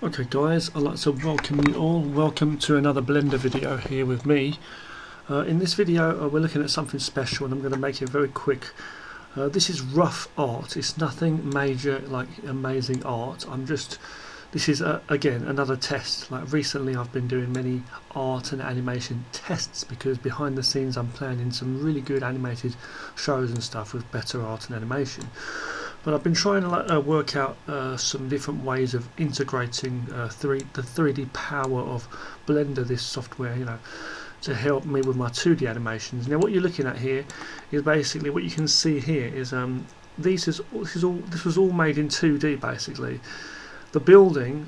Okay guys, I'd like to welcome you all. Welcome to another Blender video here with me. In this video we're looking at something special and I'm going to make it very quick. This is rough art. It's nothing major like amazing art. This is again another test. Like recently I've been doing many art and animation tests because behind the scenes I'm planning some really good animated shows and stuff with better art and animation. But I've been trying to work out some different ways of integrating the 3D power of Blender, this software, to help me with my 2D animations. Now, what you're looking at here is basically what you can see here is this was all made in 2D basically. The building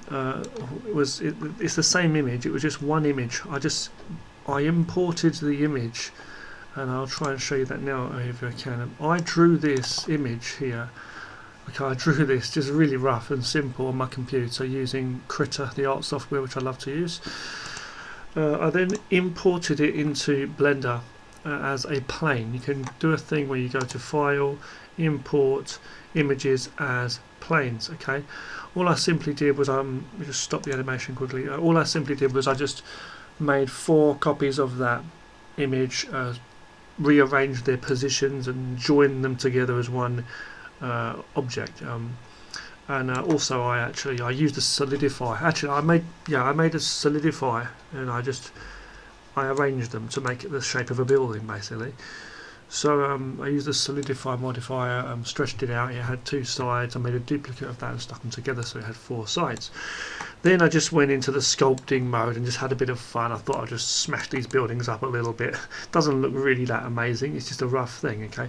it's the same image. It was just one image. I imported the image, and I'll try and show you that now if I can. I drew this image here. Okay, I drew this just really rough and simple on my computer using Krita, the art software which I love to use. I then imported it into Blender as a plane. You can do a thing where you go to File, Import, Images as planes. Okay, all I simply did was let me just stop the animation quickly. All I simply did was I just made 4 copies of that image, rearranged their positions and joined them together as one object, and also I used a solidify. Actually, I made a solidify, and I arranged them to make it the shape of a building basically. So I used the solidify modifier, stretched it out. It had 2 sides. I made a duplicate of that and stuck them together so it had 4 sides. Then I just went into the sculpting mode and just had a bit of fun. I thought I'd just smash these buildings up a little bit. Doesn't look really that amazing. It's just a rough thing, okay.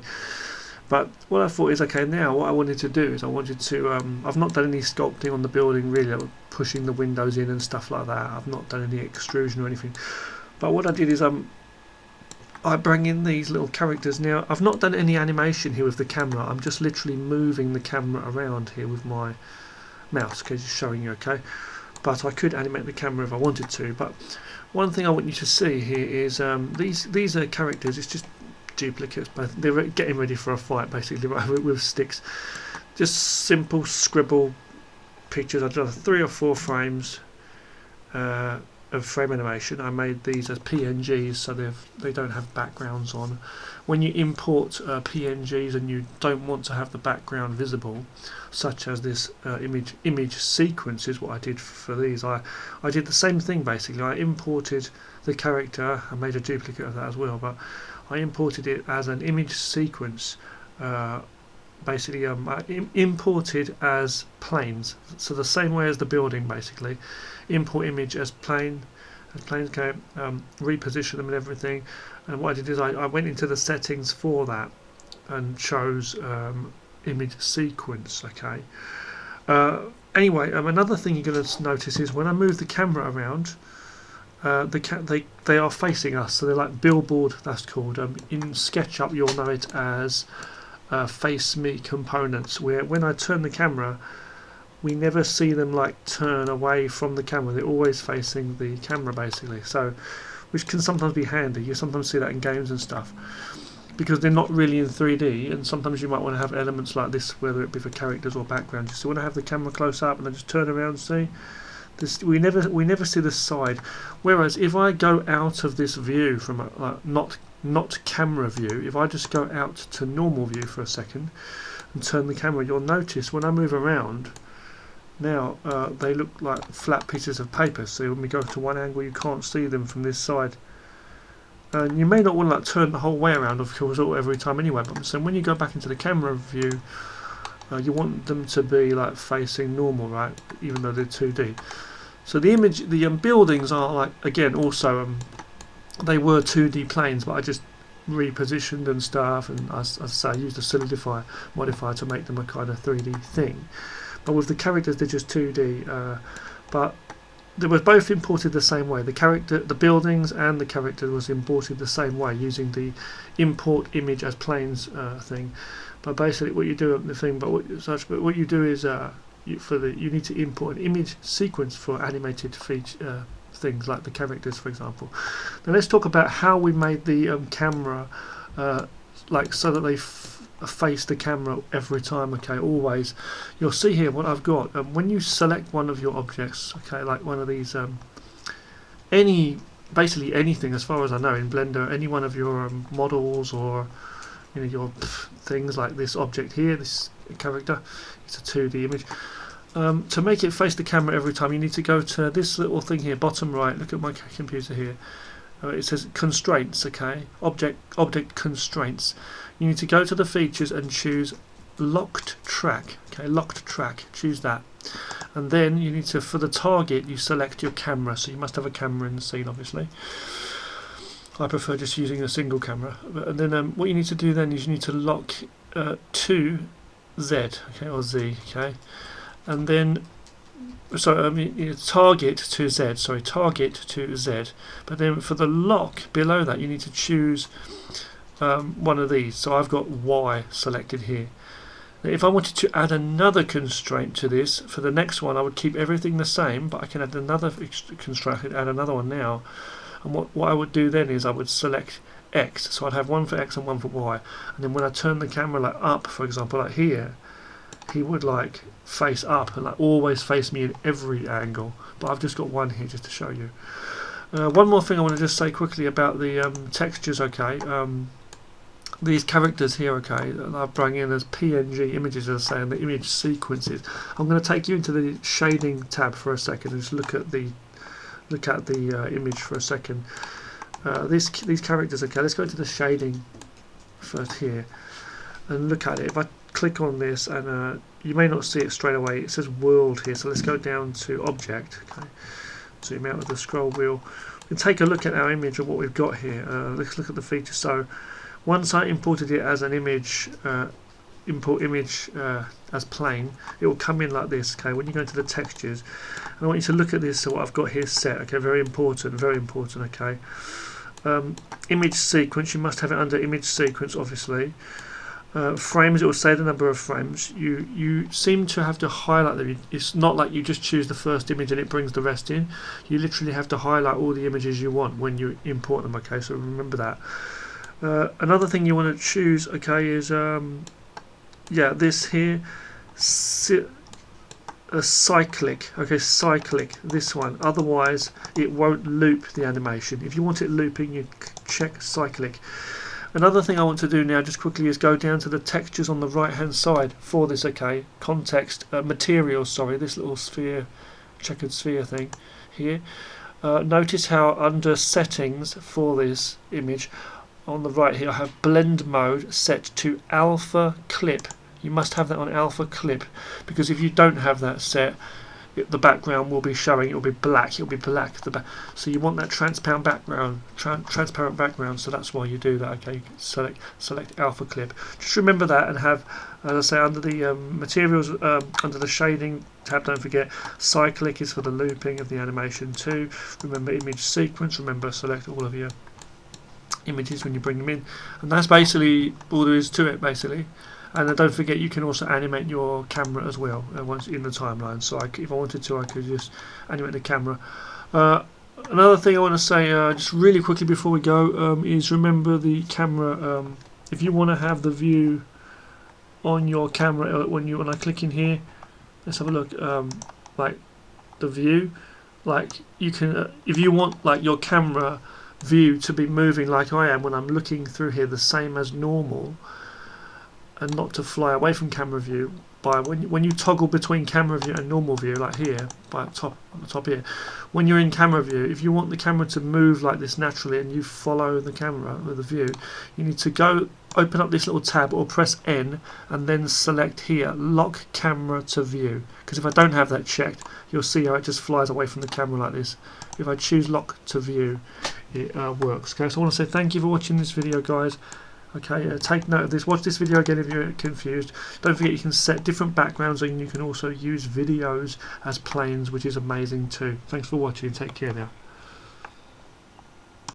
But what I thought is, okay, now what I wanted to do is I've not done any sculpting on the building really, like pushing the windows in and stuff like that. I've not done any extrusion or anything. But what I did is I bring in these little characters. Now, I've not done any animation here with the camera. I'm just literally moving the camera around here with my mouse, okay, just showing you, okay. But I could animate the camera if I wanted to. But one thing I want you to see here is these are characters. It's just duplicates, but they're getting ready for a fight basically, right, with sticks. Just simple scribble pictures. I've done 3 or 4 frames of frame animation. I made these as PNGs, so they don't have backgrounds on. When you import PNGs and you don't want to have the background visible, such as this image sequence is what I did for these. I did the same thing basically. I imported the character. I made a duplicate of that as well, but I imported it as an image sequence. Basically, I imported as planes, so the same way as the building basically. Import image as planes came, reposition them and everything. And what I did is I went into the settings for that and chose image sequence. Okay. Anyway, another thing you're going to notice is when I move the camera around, they are facing us, so they're like billboard. That's called. In SketchUp, you'll know it as face me components. Where when I turn the camera, we never see them like turn away from the camera. They're always facing the camera basically. So, which can sometimes be handy. You sometimes see that in games and stuff because they're not really in 3D. And sometimes you might want to have elements like this, whether it be for characters or backgrounds. You still want to have the camera close up and then just turn around and see. We never see the side. Whereas if I go out of this view from not camera view, if I just go out to normal view for a second and turn the camera, you'll notice when I move around now they look like flat pieces of paper. So when we go to one angle, you can't see them from this side. And you may not want to like turn the whole way around, of course, every time anyway. But so when you go back into the camera view, you want them to be like facing normal, right? Even though they're 2D. So the buildings are like, again, also they were 2D planes, but I just repositioned and stuff, and as I say, I used a solidify modifier to make them a kind of 3D thing. But with the characters, they're just 2D. But they were both imported the same way. The buildings and the character was imported the same way using the import image as planes thing. But basically, what you do what you do is you need to import an image sequence for animated things like the characters, for example. Now let's talk about how we made the camera like so that face the camera every time, okay, always. You'll see here what I've got. When you select one of your objects, okay, like one of these, basically anything as far as I know in Blender, any one of your models, or your things like this object here, this character, it's a 2D image. To make it face the camera every time, you need to go to this little thing here, bottom right. Look at my computer here. It says constraints, okay, object constraints. You need to go to the features and choose locked track, okay, locked track, choose that, and then you need to, for the target, you select your camera. So you must have a camera in the scene, obviously. I prefer just using a single camera. And then what you need to do then is you need to lock to Z, okay, or Z, okay, and then target to Z, sorry, target to Z. But then for the lock below that, you need to choose one of these. So I've got Y selected here. Now, if I wanted to add another constraint to this, for the next one I would keep everything the same, but I can add another constraint. I could add another one now. And what I would do then is I would select X. So I'd have one for X and one for Y. And then when I turn the camera like up, for example, like here, he would like face up and like always face me in every angle. But I've just got one here just to show you. One more thing I want to just say quickly about the textures, okay. These characters here, okay, that I've brought in as PNG images, as I say, and the image sequences. I'm going to take you into the shading tab for a second and just look at the image for a second. These characters, okay, let's go into the shading first here and look at it. If I click on this, and you may not see it straight away, it says world here, so let's go down to object, okay, zoom out with the scroll wheel and take a look at our image of what we've got here. Let's look at the features. So once I imported it as an image, import image as plain, it will come in like this, okay, when you go into the textures. And I want you to look at this, so what I've got here set, okay, very important, okay. Image sequence, you must have it under image sequence, obviously. Frames, it will say the number of frames. You seem to have to highlight them. It's not like you just choose the first image and it brings the rest in. You literally have to highlight all the images you want when you import them, okay, so remember that. Another thing you want to choose, okay, is this here, cyclic, okay, cyclic, this one, otherwise it won't loop the animation. If you want it looping, you check cyclic. Another thing I want to do now just quickly is go down to the textures on the right hand side for this, okay, context, materials, sorry, this little sphere, checkered sphere thing here. Notice how under settings for this image, on the right here I have blend mode set to alpha clip. You must have that on alpha clip, because if you don't have that set, the background will be showing, it will be black, so you want that transparent background, so that's why you do that, okay. Select alpha clip. Just remember that, and have, as I say, under the materials, under the shading tab, don't forget cyclic is for the looping of the animation too. Remember image sequence, remember select all of your images when you bring them in, and that's basically all there is to it, basically. And don't forget, you can also animate your camera as well once in the timeline. So if I wanted to, I could just animate the camera. Another thing I want to say, just really quickly before we go, is remember the camera. If you want to have the view on your camera when I click in here, let's have a look. Like the view, like you can, if you want like your camera view to be moving like I am when I'm looking through here, the same as normal, and not to fly away from camera view, by when you toggle between camera view and normal view, like here on the top here, when you're in camera view, if you want the camera to move like this naturally and you follow the camera with the view, you need to go open up this little tab or press N and then select here lock camera to view, because if I don't have that checked, you'll see how it just flies away from the camera like this. If I choose lock to view, it works. Okay, so I want to say thank you for watching this video, guys. Okay, take note of this, watch this video again if you're confused. Don't forget you can set different backgrounds, and you can also use videos as planes, which is amazing too. Thanks for watching, take care now.